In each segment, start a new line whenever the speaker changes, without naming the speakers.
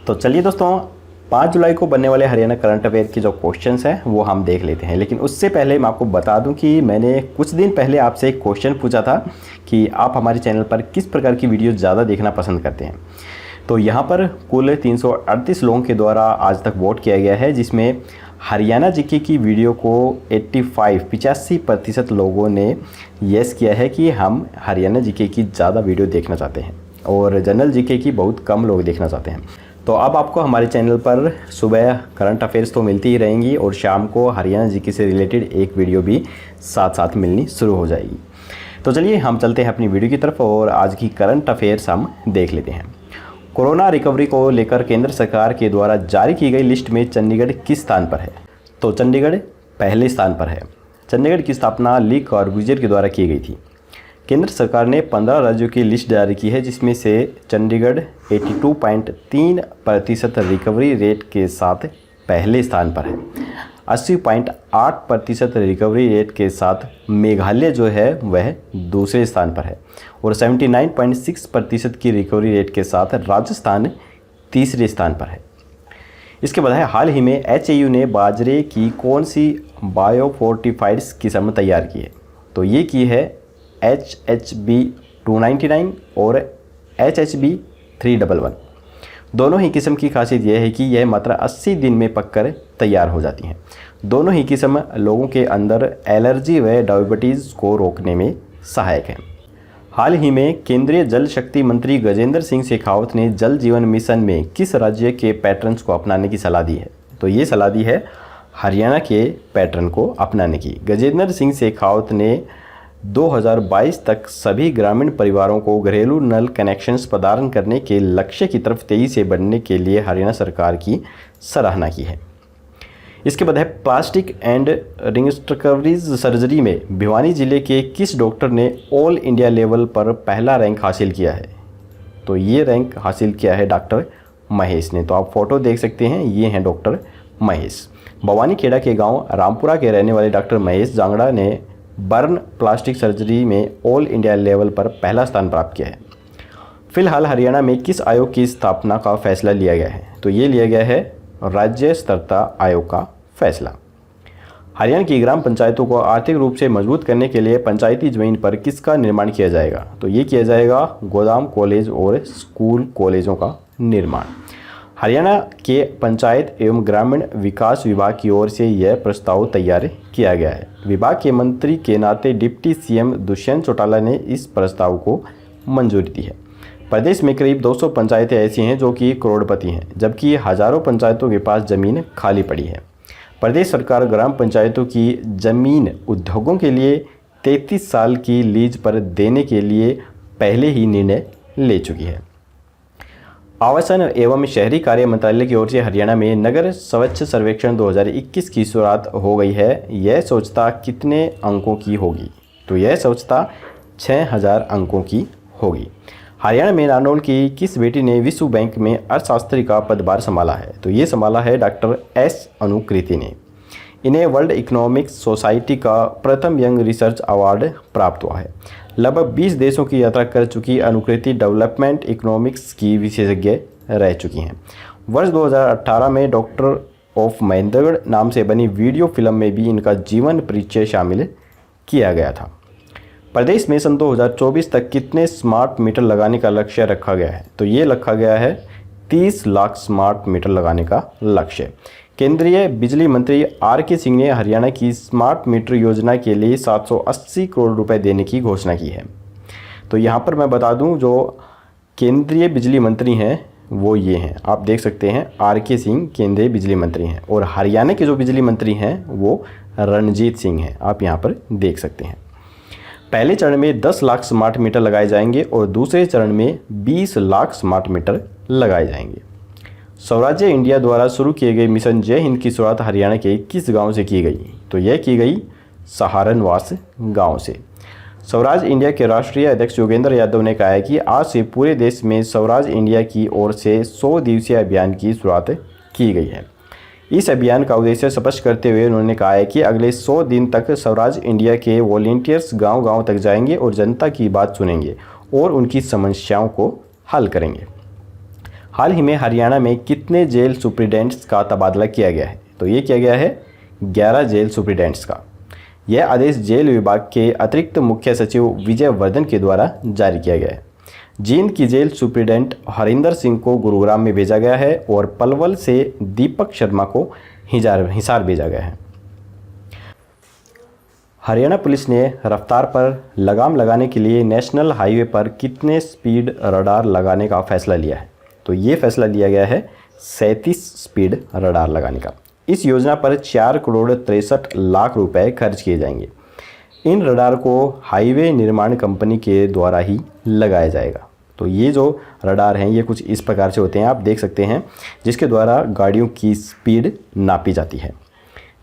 तो चलिए दोस्तों, 5 जुलाई को बनने वाले हरियाणा करंट अफेयर के जो क्वेश्चंस हैं वो हम देख लेते हैं। लेकिन उससे पहले मैं आपको बता दूं कि मैंने कुछ दिन पहले आपसे एक क्वेश्चन पूछा था कि आप हमारे चैनल पर किस प्रकार की वीडियो ज़्यादा देखना पसंद करते हैं। तो यहाँ पर कुल 338 लोगों के द्वारा आज तक वोट किया गया है, जिसमें हरियाणा जीके की वीडियो को 85% लोगों ने येस किया है कि हम हरियाणा जीके की ज़्यादा वीडियो देखना चाहते हैं और जनरल जीके की बहुत कम लोग देखना चाहते हैं। तो अब आपको हमारे चैनल पर सुबह करंट अफेयर्स तो मिलती ही रहेंगी और शाम को हरियाणा जीके से रिलेटेड एक वीडियो भी साथ साथ मिलनी शुरू हो जाएगी। तो चलिए हम चलते हैं अपनी वीडियो की तरफ और आज की करंट अफेयर्स हम देख लेते हैं। कोरोना रिकवरी को लेकर केंद्र सरकार के द्वारा जारी की गई लिस्ट में चंडीगढ़ किस स्थान पर है? तो चंडीगढ़ पहले स्थान पर है। चंडीगढ़ की स्थापना ली कॉर्बुजियर के द्वारा की गई थी। केंद्र सरकार ने 15 राज्यों की लिस्ट जारी की है, जिसमें से चंडीगढ़ 82.3% रिकवरी रेट के साथ पहले स्थान पर है। 80.8% रिकवरी रेट के साथ मेघालय जो है वह दूसरे स्थान पर है और 79.6% की रिकवरी रेट के साथ राजस्थान तीसरे स्थान पर है। इसके बाद है, हाल ही में HAU ने बाजरे की कौन सी बायोफोर्टिफाइड्स किस्म तैयार की है? तो ये की है HHB 299 और HHB 311। दोनों ही किस्म की खासियत यह है कि यह मात्र 80 दिन में पककर तैयार हो जाती हैं। दोनों ही किस्म लोगों के अंदर एलर्जी व डायबिटीज़ को रोकने में सहायक हैं। हाल ही में केंद्रीय जल शक्ति मंत्री गजेंद्र सिंह शेखावत ने जल जीवन मिशन में किस राज्य के पैटर्न्स को अपनाने की सलाह दी है? तो ये सलाह दी है हरियाणा के पैटर्न को अपनाने की। गजेंद्र सिंह शेखावत ने 2022 तक सभी ग्रामीण परिवारों को घरेलू नल कनेक्शंस प्रदान करने के लक्ष्य की तरफ तेजी से बढ़ने के लिए हरियाणा सरकार की सराहना की है। इसके बाद है, प्लास्टिक एंड रिकवरीज सर्जरी में भिवानी जिले के किस डॉक्टर ने ऑल इंडिया लेवल पर पहला रैंक हासिल किया है? तो ये रैंक हासिल किया है डॉक्टर महेश ने। तो आप फोटो देख सकते हैं, ये हैं डॉक्टर महेश। भवानी खेड़ा के गाँव रामपुरा के रहने वाले डॉक्टर महेश जांगड़ा ने बर्न प्लास्टिक सर्जरी में ऑल इंडिया लेवल पर पहला स्थान प्राप्त किया है। फिलहाल हरियाणा में किस आयोग की स्थापना का फैसला लिया गया है? तो ये लिया गया है राज्य स्तरता आयोग का फैसला। हरियाणा की ग्राम पंचायतों को आर्थिक रूप से मजबूत करने के लिए पंचायती जमीन पर किसका निर्माण किया जाएगा? तो ये किया जाएगा गोदाम कॉलेज और स्कूल कॉलेजों का निर्माण। हरियाणा के पंचायत एवं ग्रामीण विकास विभाग की ओर से यह प्रस्ताव तैयार किया गया है। विभाग के मंत्री के नाते डिप्टी CM दुष्यंत चौटाला ने इस प्रस्ताव को मंजूरी दी है। प्रदेश में करीब 200 पंचायतें ऐसी हैं जो कि करोड़पति हैं, जबकि हजारों पंचायतों के पास जमीन खाली पड़ी है। प्रदेश सरकार ग्राम पंचायतों की जमीन उद्योगों के लिए 33 साल की लीज पर देने के लिए पहले ही निर्णय ले चुकी है। आवासन एवं शहरी कार्य मंत्रालय की ओर से हरियाणा में नगर स्वच्छ सर्वेक्षण 2021 की शुरुआत हो गई है। यह स्वच्छता कितने अंकों की होगी? तो यह स्वच्छता 6000 अंकों की होगी। हरियाणा में नारनौल की किस बेटी ने विश्व बैंक में अर्थशास्त्री का पदभार संभाला है? तो ये संभाला है डॉक्टर S अनुकृति ने। इन्हें वर्ल्ड इकोनॉमिक सोसाइटी का प्रथम यंग रिसर्च अवार्ड प्राप्त हुआ है। लगभग 20 देशों की यात्रा कर चुकी अनुकृति डेवलपमेंट इकोनॉमिक्स की विशेषज्ञ रह चुकी हैं। वर्ष 2018 में डॉक्टर ऑफ महेंद्रगढ़ नाम से बनी वीडियो फिल्म में भी इनका जीवन परिचय शामिल किया गया था। प्रदेश में सन 2024 तक कितने स्मार्ट मीटर लगाने का लक्ष्य रखा गया है? तो ये रखा गया है 30 लाख स्मार्ट मीटर लगाने का लक्ष्य। केंद्रीय बिजली मंत्री RK सिंह ने हरियाणा की स्मार्ट मीटर योजना के लिए 780 करोड़ रुपए देने की घोषणा की है। तो यहाँ पर मैं बता दूँ, जो केंद्रीय बिजली मंत्री हैं वो ये हैं, आप देख सकते हैं RK सिंह केंद्रीय बिजली मंत्री हैं और हरियाणा के जो बिजली मंत्री हैं वो रणजीत सिंह हैं, आप यहाँ पर देख सकते हैं। पहले चरण में 10 लाख स्मार्ट मीटर लगाए जाएंगे और दूसरे चरण में 20 लाख स्मार्ट मीटर लगाए जाएंगे। स्वराज्य इंडिया द्वारा शुरू किए गए मिशन जय हिंद की शुरुआत हरियाणा के किस गांव से की गई? तो यह की गई सहारनवास गांव से। स्वराज इंडिया के राष्ट्रीय अध्यक्ष योगेंद्र यादव ने कहा है कि आज से पूरे देश में स्वराज इंडिया की ओर से 100 दिवसीय अभियान की शुरुआत की गई है। इस अभियान का उद्देश्य स्पष्ट करते हुए उन्होंने कहा है कि अगले 100 दिन तक स्वराज इंडिया के वॉलंटियर्स गांव-गांव तक जाएंगे और जनता की बात सुनेंगे और उनकी समस्याओं को हल करेंगे। हाल ही में हरियाणा में कितने जेल सुप्रिटेंडेंट्स का तबादला किया गया है? तो ये किया गया है 11 जेल सुप्रिटेंडेंट्स का। यह आदेश जेल विभाग के अतिरिक्त मुख्य सचिव विजय वर्धन के द्वारा जारी किया गया है। जींद की जेल सुप्रिटेंडेंट हरिंदर सिंह को गुरुग्राम में भेजा गया है और पलवल से दीपक शर्मा को हिसार भेजा गया है। हरियाणा पुलिस ने रफ्तार पर लगाम लगाने के लिए नेशनल हाईवे पर कितने स्पीड रडार लगाने का फैसला लिया है? तो ये फैसला लिया गया है 37 स्पीड रडार लगाने का। इस योजना पर 4 करोड़ 63 लाख रुपए खर्च किए जाएंगे। इन रडार को हाईवे निर्माण कंपनी के द्वारा ही लगाया जाएगा। तो ये जो रडार हैं ये कुछ इस प्रकार से होते हैं, आप देख सकते हैं, जिसके द्वारा गाड़ियों की स्पीड नापी जाती है।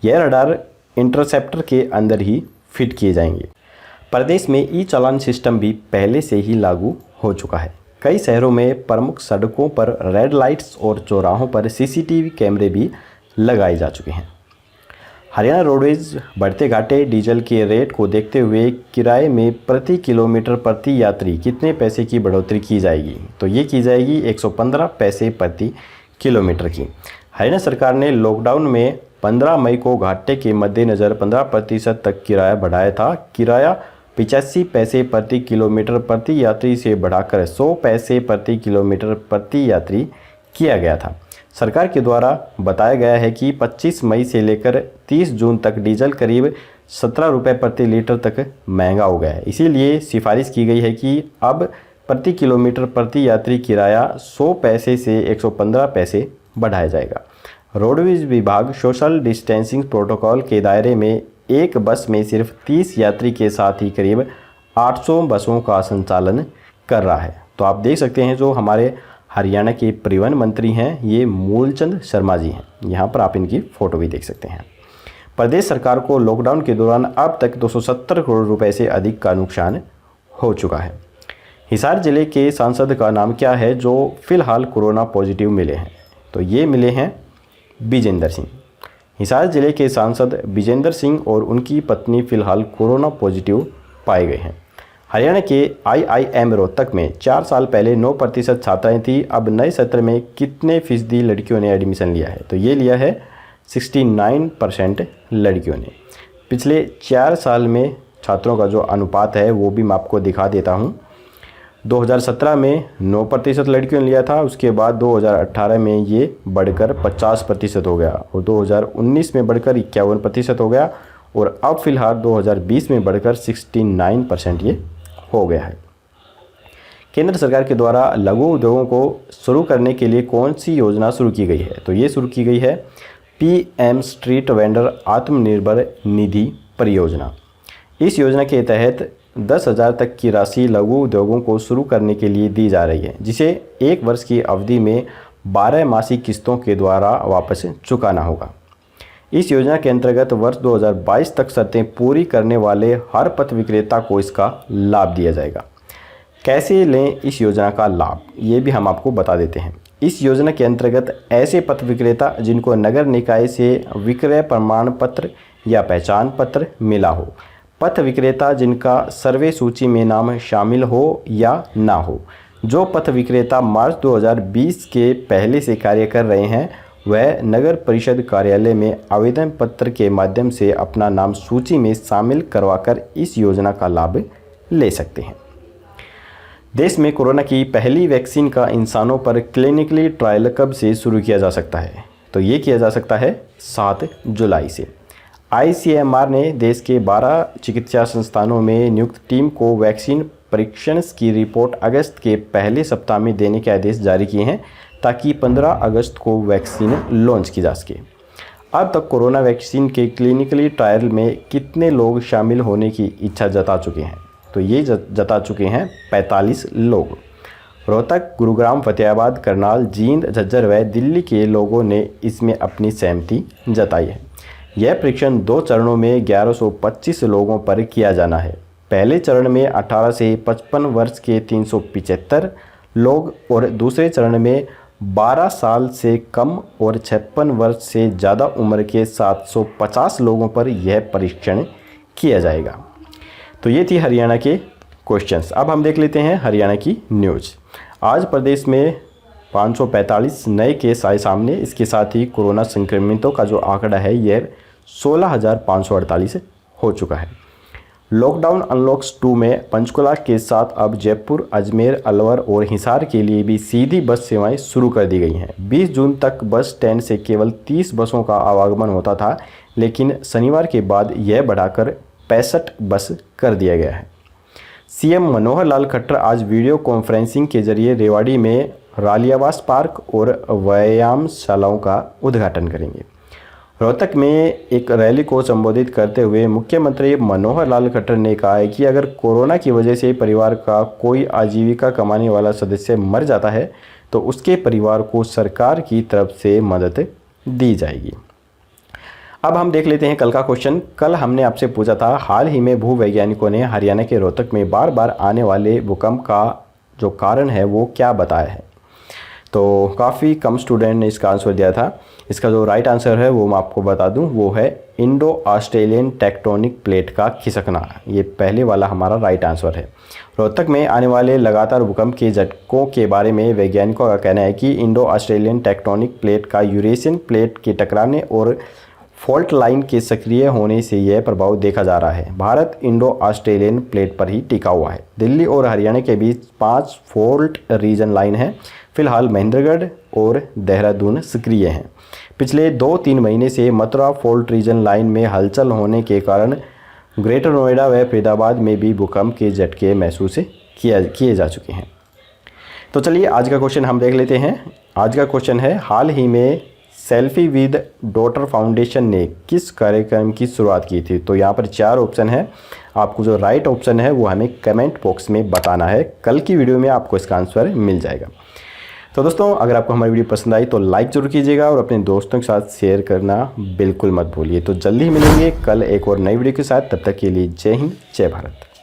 यह रडार इंटरसेप्टर के अंदर ही फिट किए जाएंगे। प्रदेश में ई चालान सिस्टम भी पहले से ही लागू हो चुका है। कई शहरों में प्रमुख सड़कों पर रेड लाइट्स और चौराहों पर सीसीटीवी कैमरे भी लगाए जा चुके हैं। हरियाणा रोडवेज बढ़ते घाटे डीजल के रेट को देखते हुए किराए में प्रति किलोमीटर प्रति यात्री कितने पैसे की बढ़ोतरी की जाएगी? तो ये की जाएगी 115 पैसे प्रति किलोमीटर की। हरियाणा सरकार ने लॉकडाउन में 15 मई को घाटे के मद्देनज़र 15% तक किराया बढ़ाया था। किराया 85 पैसे प्रति किलोमीटर प्रति यात्री से बढ़ाकर 100 पैसे प्रति किलोमीटर प्रति यात्री किया गया था। सरकार के द्वारा बताया गया है कि 25 मई से लेकर 30 जून तक डीजल करीब 17 रुपये प्रति लीटर तक महंगा हो गया है। इसीलिए सिफारिश की गई है कि अब प्रति किलोमीटर प्रति यात्री किराया 100 पैसे से 115 पैसे बढ़ाया जाएगा। रोडवेज विभाग सोशल डिस्टेंसिंग प्रोटोकॉल के दायरे में एक बस में सिर्फ 30 यात्री के साथ ही करीब 800 बसों का संचालन कर रहा है। तो आप देख सकते हैं जो हमारे हरियाणा के परिवहन मंत्री हैं ये मूलचंद शर्मा जी हैं। यहाँ पर आप इनकी फ़ोटो भी देख सकते हैं। प्रदेश सरकार को लॉकडाउन के दौरान अब तक 270 करोड़ रुपए से अधिक का नुकसान हो चुका है। हिसार जिले के सांसद का नाम क्या है जो फिलहाल कोरोना पॉजिटिव मिले हैं? तो ये मिले हैं विजेंद्र सिंह। हिसार जिले के सांसद विजेंद्र सिंह और उनकी पत्नी फिलहाल कोरोना पॉजिटिव पाए गए हैं। हरियाणा के IIM रोहतक में 4 साल पहले 9% छात्राएं थी। अब नए सत्र में कितने फीसदी लड़कियों ने एडमिशन लिया है? तो ये लिया है 69% लड़कियों ने। पिछले 4 साल में छात्रों का जो अनुपात है वो भी मैं आपको दिखा देता हूँ। 2017 में 9% लड़कियों ने लिया था, उसके बाद 2018 में ये बढ़कर 50% हो गया और 2019 में बढ़कर 51% हो गया और अब फिलहाल 2020 में बढ़कर 69% ये हो गया है। केंद्र सरकार के द्वारा लघु उद्योगों को शुरू करने के लिए कौन सी योजना शुरू की गई है? तो ये शुरू की गई है PM street vendor Atmanirbhar Nidhi परियोजना। इस योजना के तहत 10,000 तक की राशि लघु उद्योगों को शुरू करने के लिए दी जा रही है, जिसे 1 वर्ष की अवधि में 12 मासिक किस्तों के द्वारा वापस चुकाना होगा। इस योजना के अंतर्गत वर्ष 2022 तक शर्तें पूरी करने वाले हर पथ विक्रेता को इसका लाभ दिया जाएगा। कैसे लें इस योजना का लाभ, ये भी हम आपको बता देते हैं। इस योजना के अंतर्गत ऐसे पथ विक्रेता जिनको नगर निकाय से विक्रय प्रमाण पत्र या पहचान पत्र मिला हो, पथ विक्रेता जिनका सर्वे सूची में नाम शामिल हो या ना हो, जो पथ विक्रेता मार्च 2020 के पहले से कार्य कर रहे हैं, वह नगर परिषद कार्यालय में आवेदन पत्र के माध्यम से अपना नाम सूची में शामिल करवाकर इस योजना का लाभ ले सकते हैं। देश में कोरोना की पहली वैक्सीन का इंसानों पर क्लिनिकली ट्रायल कब से शुरू किया जा सकता है? तो ये किया जा सकता है 7 जुलाई से। ICMR ने देश के 12 चिकित्सा संस्थानों में नियुक्त टीम को वैक्सीन परीक्षण की रिपोर्ट अगस्त के पहले सप्ताह में देने के आदेश जारी किए हैं ताकि 15 अगस्त को वैक्सीन लॉन्च की जा सके। अब तक कोरोना वैक्सीन के क्लिनिकली ट्रायल में कितने लोग शामिल होने की इच्छा जता चुके हैं? तो ये जता चुके हैं 45 लोग। रोहतक, गुरुग्राम, फतेहाबाद, करनाल, जींद, झज्जर व दिल्ली के लोगों ने इसमें अपनी सहमति जताई है। यह परीक्षण 2 चरणों में 1125 लोगों पर किया जाना है। पहले चरण में 18 से 55 वर्ष के 375 लोग और दूसरे चरण में 12 साल से कम और 56 वर्ष से ज़्यादा उम्र के 750 लोगों पर यह परीक्षण किया जाएगा। तो ये थी हरियाणा के क्वेश्चंस। अब हम देख लेते हैं हरियाणा की न्यूज़। आज प्रदेश में 545 नए केस आए सामने। इसके साथ ही कोरोना संक्रमितों का जो आंकड़ा है यह 16,548 हो चुका है। लॉकडाउन अनलॉक्स 2 में पंचकुला के साथ अब जयपुर, अजमेर, अलवर और हिसार के लिए भी सीधी बस सेवाएं शुरू कर दी गई हैं। 20 जून तक बस स्टैंड से केवल 30 बसों का आवागमन होता था, लेकिन शनिवार के बाद यह बढ़ाकर 65 बस कर दिया गया है। सीएम मनोहर लाल खट्टर आज वीडियो कॉन्फ्रेंसिंग के जरिए रेवाड़ी में रालियावास पार्क और व्यायामशालाओं का उद्घाटन करेंगे। रोहतक में एक रैली को संबोधित करते हुए मुख्यमंत्री मनोहर लाल खट्टर ने कहा है कि अगर कोरोना की वजह से परिवार का कोई आजीविका कमाने वाला सदस्य मर जाता है तो उसके परिवार को सरकार की तरफ से मदद दी जाएगी। अब हम देख लेते हैं कल का क्वेश्चन। कल हमने आपसे पूछा था, हाल ही में भूवैज्ञानिकों ने हरियाणा के रोहतक में बार बार आने वाले भूकंप का जो कारण है वो क्या बताया है। तो काफ़ी कम स्टूडेंट ने इसका आंसर दिया था। इसका जो राइट आंसर है वो मैं आपको बता दूं, वो है इंडो ऑस्ट्रेलियन टेक्टोनिक प्लेट का खिसकना। ये पहले वाला हमारा राइट आंसर है। रोहतक में आने वाले लगातार भूकंप के झटकों के बारे में वैज्ञानिकों का कहना है कि इंडो ऑस्ट्रेलियन टेक्टोनिक प्लेट का यूरेशियन प्लेट के टकराने और फॉल्ट लाइन के सक्रिय होने से यह प्रभाव देखा जा रहा है। भारत इंडो ऑस्ट्रेलियन प्लेट पर ही टिका हुआ है। दिल्ली और हरियाणा के बीच 5 फॉल्ट रीजन लाइन है। फिलहाल महेंद्रगढ़ और देहरादून सक्रिय हैं। पिछले 2-3 महीने से मथुरा फॉल्ट रीजन लाइन में हलचल होने के कारण ग्रेटर नोएडा व फरीदाबाद में भी भूकंप के झटके महसूस किए जा चुके हैं। तो चलिए आज का क्वेश्चन हम देख लेते हैं। आज का क्वेश्चन है, हाल ही में सेल्फी विद डॉटर फाउंडेशन ने किस कार्यक्रम की शुरुआत की थी। तो यहाँ पर 4 ऑप्शन है। आपको जो राइट ऑप्शन है वो हमें कमेंट बॉक्स में बताना है। कल की वीडियो में आपको इसका आंसर मिल जाएगा। तो दोस्तों, अगर आपको हमारी वीडियो पसंद आई तो लाइक जरूर कीजिएगा और अपने दोस्तों के साथ शेयर करना बिल्कुल मत भूलिए। तो जल्दी ही मिलेंगे कल एक और नई वीडियो के साथ। तब तक के लिए जय हिंद, जय भारत।